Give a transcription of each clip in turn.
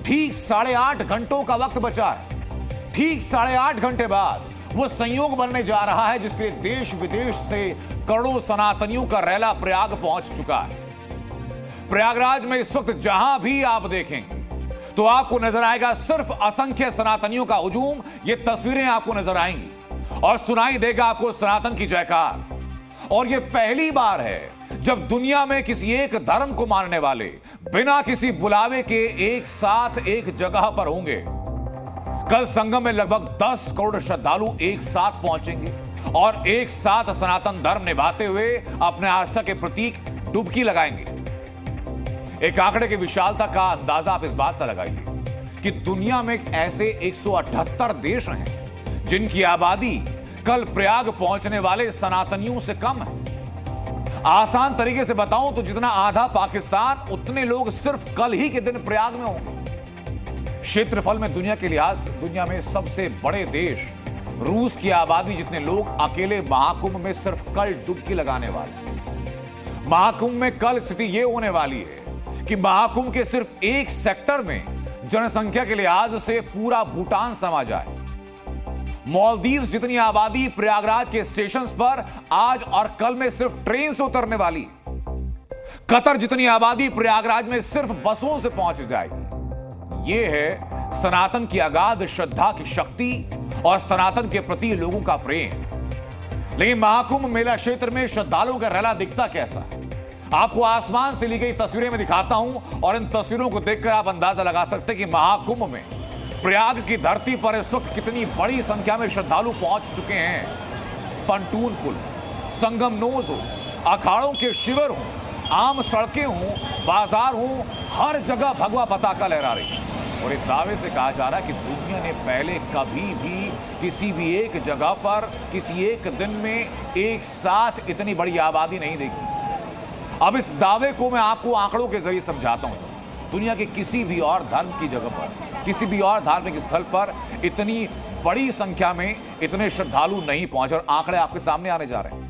ठीक 8.5 घंटों का वक्त बचा है। ठीक 8.5 घंटे बाद वो संयोग बनने जा रहा है जिसके लिए देश विदेश से करोड़ों सनातनियों का रैला प्रयाग पहुंच चुका है। प्रयागराज में इस वक्त जहां भी आप देखेंगे तो आपको नजर आएगा सिर्फ असंख्य सनातनियों का हुजूम। ये तस्वीरें आपको नजर आएंगी और सुनाई देगा आपको सनातन की जयकार। और ये पहली बार है जब दुनिया में किसी एक धर्म को मानने वाले बिना किसी बुलावे के एक साथ एक जगह पर होंगे। कल संगम में लगभग 10 करोड़ श्रद्धालु एक साथ पहुंचेंगे और एक साथ सनातन धर्म निभाते हुए अपने आस्था के प्रतीक डुबकी लगाएंगे। एक आंकड़े की विशालता का अंदाजा आप इस बात से लगाइए कि दुनिया में ऐसे 178 देश हैं जिनकी आबादी कल प्रयाग पहुंचने वाले सनातनियों से कम है। आसान तरीके से बताऊं तो जितना आधा पाकिस्तान उतने लोग सिर्फ कल ही के दिन प्रयाग में होंगे। क्षेत्रफल में दुनिया के लिहाज दुनिया में सबसे बड़े देश रूस की आबादी जितने लोग अकेले महाकुंभ में सिर्फ कल डुबकी लगाने वाले। महाकुंभ में कल स्थिति यह होने वाली है कि महाकुंभ के सिर्फ एक सेक्टर में जनसंख्या के लिहाज से पूरा भूटान समा जाए। मालदीव जितनी आबादी प्रयागराज के स्टेशंस पर आज और कल में सिर्फ ट्रेन से उतरने वाली। कतर जितनी आबादी प्रयागराज में सिर्फ बसों से पहुंच जाएगी। यह है सनातन की अगाध श्रद्धा की शक्ति और सनातन के प्रति लोगों का प्रेम। लेकिन महाकुंभ मेला क्षेत्र में श्रद्धालुओं का रैला दिखता कैसा है, आपको आसमान से ली गई तस्वीरें में दिखाता हूं और इन तस्वीरों को देखकर आप अंदाजा लगा सकते हैं कि महाकुंभ में प्रयाग की धरती पर इस वक्त कितनी बड़ी संख्या में श्रद्धालु पहुंच चुके हैं। पंटून पुल, संगम नोज हो, अखाड़ों के शिविर हो, आम सड़कें हो, बाजार हो, हर जगह भगवा पताका लहरा रही है। और एक दावे से कहा जा रहा है कि दुनिया ने पहले कभी भी किसी भी एक जगह पर किसी एक दिन में एक साथ इतनी बड़ी आबादी नहीं देखी। अब इस दावे को मैं आपको आंकड़ों के जरिए समझाता हूं। दुनिया के किसी भी और धर्म की जगह पर, किसी भी और धार्मिक स्थल पर इतनी बड़ी संख्या में इतने श्रद्धालु नहीं पहुंचे और आंकड़े आपके सामने आने जा रहे हैं।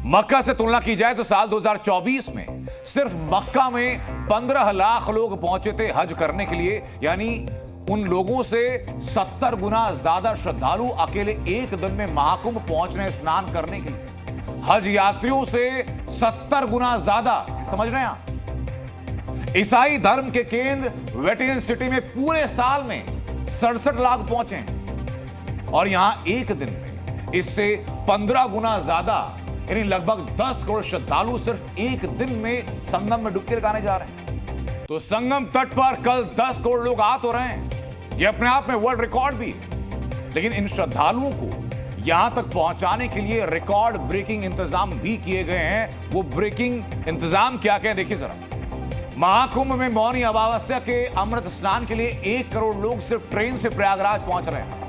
मक्का से तुलना की जाए तो साल 2024 में सिर्फ मक्का में 15 लाख लोग पहुंचे थे हज करने के लिए, यानी उन लोगों से 70 गुना ज्यादा श्रद्धालु अकेले एक दिन में महाकुंभ पहुंच रहे हैं स्नान करने के लिए। हज यात्रियों से 70 गुना ज्यादा, समझ रहे हैं आप। ईसाई धर्म के केंद्र वेटिकन सिटी में पूरे साल में 67 लाख पहुंचे हैं और यहां एक दिन में इससे 15 गुना ज्यादा यानी लगभग 10 करोड़ श्रद्धालु सिर्फ एक दिन में संगम में डुबकी लगाने जा रहे हैं। तो संगम तट पर कल 10 करोड़ लोग आ तो रहे हैं, यह अपने आप में वर्ल्ड रिकॉर्ड भी है। लेकिन इन श्रद्धालुओं को यहां तक पहुंचाने के लिए रिकॉर्ड ब्रेकिंग इंतजाम भी किए गए हैं। वो ब्रेकिंग इंतजाम क्या क्या देखिए जरा। महाकुंभ में मौनी अमावस्या के अमृत स्नान के लिए 1 करोड़ लोग सिर्फ ट्रेन से प्रयागराज पहुंच रहे हैं।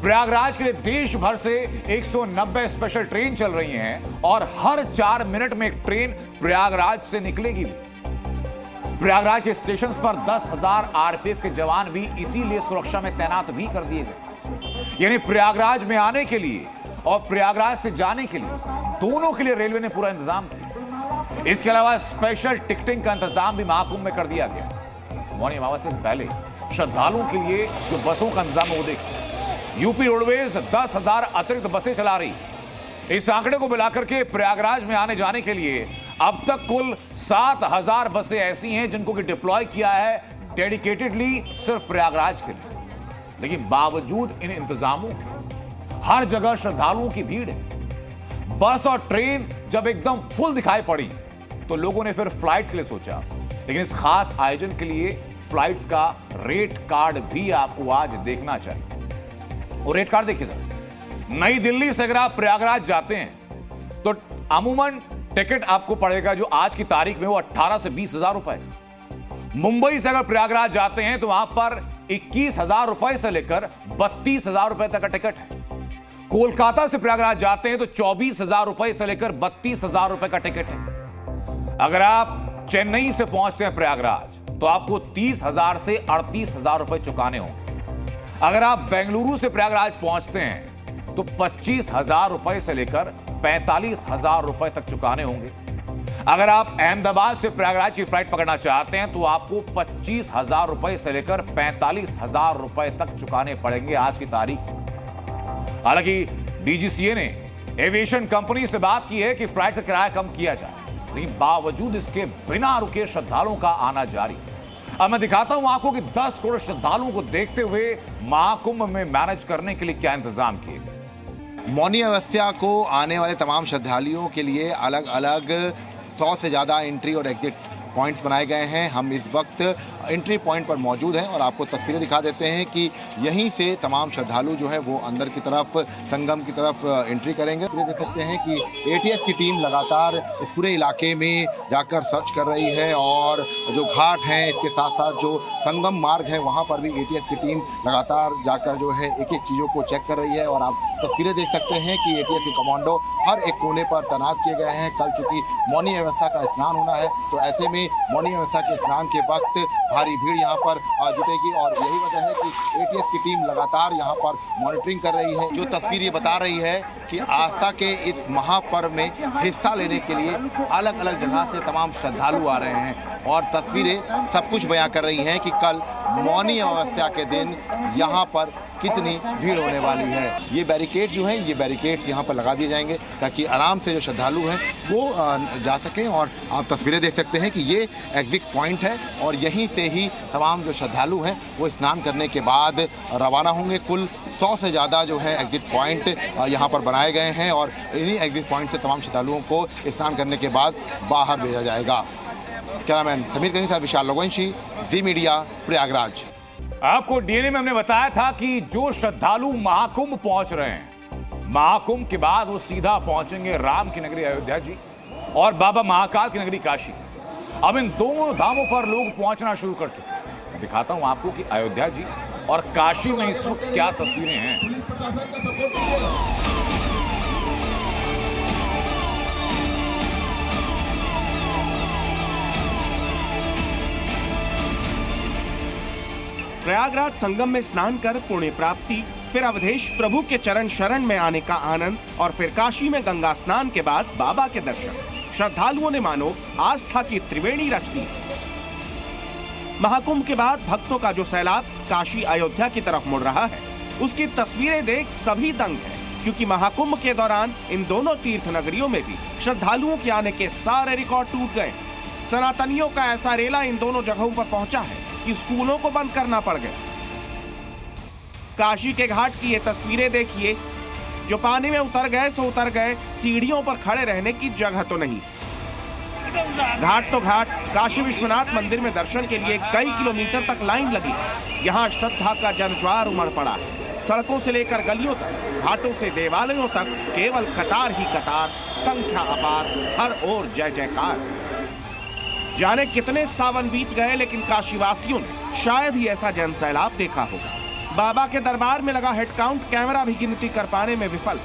प्रयागराज के लिए देश भर से 190 स्पेशल ट्रेन चल रही हैं और हर 4 मिनट में एक ट्रेन प्रयागराज से निकलेगी। प्रयागराज के स्टेशन पर 10,000 आरपीएफ के जवान भी इसीलिए सुरक्षा में तैनात भी कर दिए गए। यानी प्रयागराज में आने के लिए और प्रयागराज से जाने के लिए दोनों के लिए रेलवे ने पूरा इंतजाम किया। इसके अलावा स्पेशल टिकटिंग का इंतजाम भी महाकुंभ में कर दिया गया। मौनी अमावस्या से पहले श्रद्धालुओं के लिए जो बसों का इंतजाम है वो देखिए। यूपी रोडवेज 10,000 अतिरिक्त बसें चला रही। इस आंकड़े को मिलाकर के प्रयागराज में आने जाने के लिए अब तक कुल 7,000 बसें ऐसी हैं जिनको कि डिप्लॉय किया है डेडिकेटेडली सिर्फ प्रयागराज के लिए। लेकिन बावजूद इन इंतजामों के हर जगह श्रद्धालुओं की भीड़ है। बस और ट्रेन जब एकदम फुल दिखाई पड़ी तो लोगों ने फिर फ्लाइट्स के लिए सोचा। लेकिन इस खास आयोजन के लिए फ्लाइट्स का रेट कार्ड भी आपको आज देखना चाहिए। और रेट कार्ड देखिए सर, नई दिल्ली से अगर आप प्रयागराज जाते हैं तो अमूमन टिकट आपको पड़ेगा जो आज की तारीख में वो 18 से 20,000 रुपए। मुंबई से अगर प्रयागराज जाते हैं तो वहां पर 21,000 रुपए से लेकर 32,000 रुपए तक का टिकट है। कोलकाता से प्रयागराज जाते हैं तो 24,000 रुपए से लेकर 32,000 रुपए का टिकट है। अगर आप चेन्नई से पहुंचते हैं प्रयागराज तो आपको 30,000 से 38,000 रुपए चुकाने होंगे। अगर आप बेंगलुरु से प्रयागराज पहुंचते हैं तो 25,000 रुपए से लेकर 45,000 रुपए तक चुकाने होंगे। अगर आप अहमदाबाद से प्रयागराज की फ्लाइट पकड़ना चाहते हैं तो आपको 25,000 रुपए से लेकर 45,000 रुपए तक चुकाने पड़ेंगे आज की तारीख। हालांकि डीजीसीए ने एविएशन कंपनी से बात की है कि फ्लाइट का किराया कम किया जाए, लेकिन बावजूद इसके बिना रुके श्रद्धालुओं का आना जारी। अब मैं दिखाता हूं आपको कि 10 करोड़ श्रद्धालुओं को देखते हुए महाकुंभ में मैनेज करने के लिए क्या इंतजाम किए गए। मौनी अमावस्या को आने वाले तमाम श्रद्धालुओं के लिए अलग अलग 100 से ज़्यादा एंट्री और एग्जिट पॉइंट्स बनाए गए हैं। हम इस वक्त एंट्री पॉइंट पर मौजूद हैं और आपको तस्वीरें दिखा देते हैं कि यहीं से तमाम श्रद्धालु जो है वो अंदर की तरफ संगम की तरफ एंट्री करेंगे। देख सकते हैं कि एटीएस की टीम लगातार इस पूरे इलाके में जाकर सर्च कर रही है और जो घाट हैं इसके साथ साथ जो संगम मार्ग है वहाँ पर भी एटीएस की टीम लगातार जाकर जो है एक एक चीज़ों को चेक कर रही है। और आप तस्वीरें देख सकते हैं कि एटीएस के कमांडो हर एक कोने पर तैनात किए गए हैं। कल चूंकि मौनी अमावस्या का स्नान होना है तो ऐसे में मौनी अमावस्या के स्नान के वक्त भारी भीड़ यहाँ पर जुटेगी और यही वजह है कि एटीएस की टीम लगातार यहाँ पर मॉनिटरिंग कर रही है। जो तस्वीर ये बता रही है कि आस्था के इस महापर्व में हिस्सा लेने के लिए अलग अलग जगह से तमाम श्रद्धालु आ रहे हैं और तस्वीरें सब कुछ बयां कर रही हैं कि कल मौनी अमावस्या के दिन यहाँ पर कितनी भीड़ होने वाली है। ये बैरिकेड जो है ये बैरिकेड्स यहाँ पर लगा दिए जाएंगे ताकि आराम से जो श्रद्धालु हैं वो जा सकें। और आप तस्वीरें देख सकते हैं कि ये एग्जिट पॉइंट है और यहीं से ही तमाम जो श्रद्धालु हैं वो स्नान करने के बाद रवाना होंगे। कुल 100 से ज़्यादा जो है एग्जिट पॉइंट यहाँ पर बनाए गए हैं और इन्हीं एग्जिट पॉइंट से तमाम श्रद्धालुओं को स्नान करने के बाद बाहर भेजा जाएगा। कैमरामैन समीर के साथ विशाल लोगवंशी, जी मीडिया, प्रयागराज। आपको डीएनए में हमने बताया था कि जो श्रद्धालु महाकुंभ पहुंच रहे हैं, महाकुंभ के बाद वो सीधा पहुंचेंगे राम की नगरी अयोध्या जी और बाबा महाकाल की नगरी काशी। अब इन दोनों धामों पर लोग पहुंचना शुरू कर चुके हैं। मैं दिखाता हूं आपको कि अयोध्या जी और काशी में इस वक्त क्या तस्वीरें हैं। प्रयागराज संगम में स्नान कर पुण्य प्राप्ति, फिर अवधेश प्रभु के चरण शरण में आने का आनंद और फिर काशी में गंगा स्नान के बाद बाबा के दर्शन। श्रद्धालुओं ने मानो आस्था की त्रिवेणी रच दी। महाकुंभ के बाद भक्तों का जो सैलाब काशी अयोध्या की तरफ मुड़ रहा है उसकी तस्वीरें देख सभी दंग हैं, क्योंकि महाकुंभ के दौरान इन दोनों तीर्थ नगरियों में भी श्रद्धालुओं के आने के सारे रिकॉर्ड टूट गए। सनातनियों का ऐसा रेला इन दोनों जगहों पर पहुंचा है कि स्कूलों को बंद करना पड़ गया। काशी के घाट की ये तस्वीरें देखिए, जो पानी में उतर गए सो उतर गए, सीढ़ियों पर खड़े रहने की जगह तो नहीं। घाट तो घाट, काशी विश्वनाथ मंदिर में दर्शन के लिए कई किलोमीटर तक लाइन लगी। यहाँ श्रद्धा का जनज्वार उमड़ पड़ा है। सड़कों से लेकर गलियों तक, घाटों से देवालयों तक केवल कतार ही कतार, संख्या अपार, हर ओर जय जयकार। जाने कितने सावन बीत गए, लेकिन काशीवासियों ने शायद ही ऐसा जन सैलाब देखा होगा। बाबा के दरबार में लगा हेड काउंट कैमरा भी गिनती कर पाने में विफल।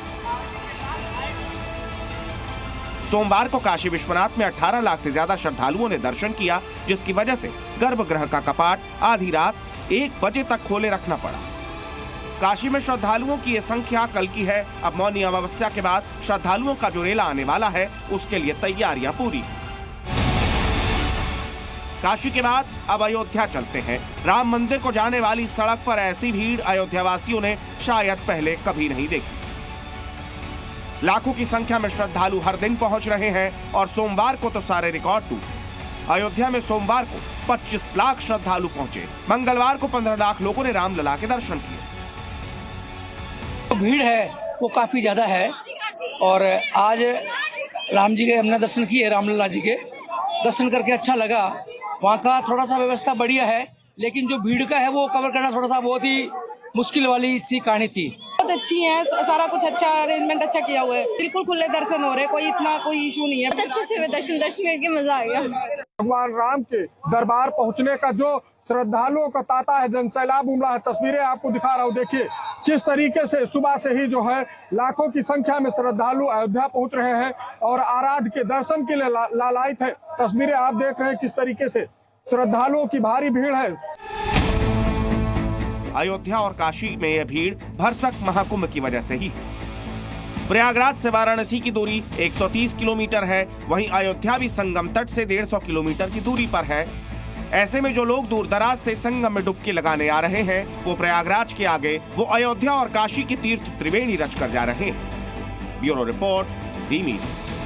सोमवार को काशी विश्वनाथ में 18 लाख से ज्यादा श्रद्धालुओं ने दर्शन किया, जिसकी वजह से गर्भगृह का कपाट आधी रात 1 बजे तक खोले रखना पड़ा। काशी में श्रद्धालुओं की ये संख्या कल की है। अब मौनी अमावस्या के बाद श्रद्धालुओं का जो रेला आने वाला है उसके लिए तैयारियां पूरी। काशी के बाद अब अयोध्या चलते हैं। राम मंदिर को जाने वाली सड़क पर ऐसी भीड़ अयोध्यावासियों ने शायद पहले कभी नहीं देखी। लाखों की संख्या में श्रद्धालु हर दिन पहुंच रहे हैं और सोमवार को तो सारे रिकॉर्ड टूटे। अयोध्या में सोमवार को 25 लाख श्रद्धालु पहुंचे। मंगलवार को 15 लाख लोगों ने रामलला के दर्शन किए। भीड़ है वो काफी ज्यादा है और आज राम जी के हमने दर्शन किए, रामलला जी के दर्शन करके अच्छा लगा। वहाँ का थोड़ा सा व्यवस्था बढ़िया है, लेकिन जो भीड़ का है वो कवर करना थोड़ा सा बहुत ही मुश्किल वाली सी कहानी थी। बहुत अच्छी है, सारा कुछ अच्छा अरेंजमेंट अच्छा किया हुआ है। बिल्कुल खुले दर्शन हो रहे, कोई इशू नहीं है। अच्छे से दर्शन करके मजा आ गया। भगवान राम के दरबार पहुंचने का जो श्रद्धालुओं का तांता है, जनसैलाब उमड़ा है। तस्वीरें आपको दिखा रहा हूँ, देखिए किस तरीके से सुबह से ही जो है लाखों की संख्या में श्रद्धालु अयोध्या पहुंच रहे हैं और आराध्य के दर्शन के लिए लालायित है। तस्वीरें आप देख रहे हैं किस तरीके से श्रद्धालुओं की भारी भीड़ है। अयोध्या और काशी में यह भीड़ भरसक महाकुंभ की वजह से ही है। प्रयागराज से वाराणसी की दूरी 130 किलोमीटर है। वहीं अयोध्या भी संगम तट से 150 किलोमीटर की दूरी पर है। ऐसे में जो लोग दूर दराज से संगम में डुबकी लगाने आ रहे हैं, वो प्रयागराज के आगे वो अयोध्या और काशी की तीर्थ त्रिवेणी रच कर जा रहे हैं। ब्यूरो रिपोर्ट, जी मीडिया।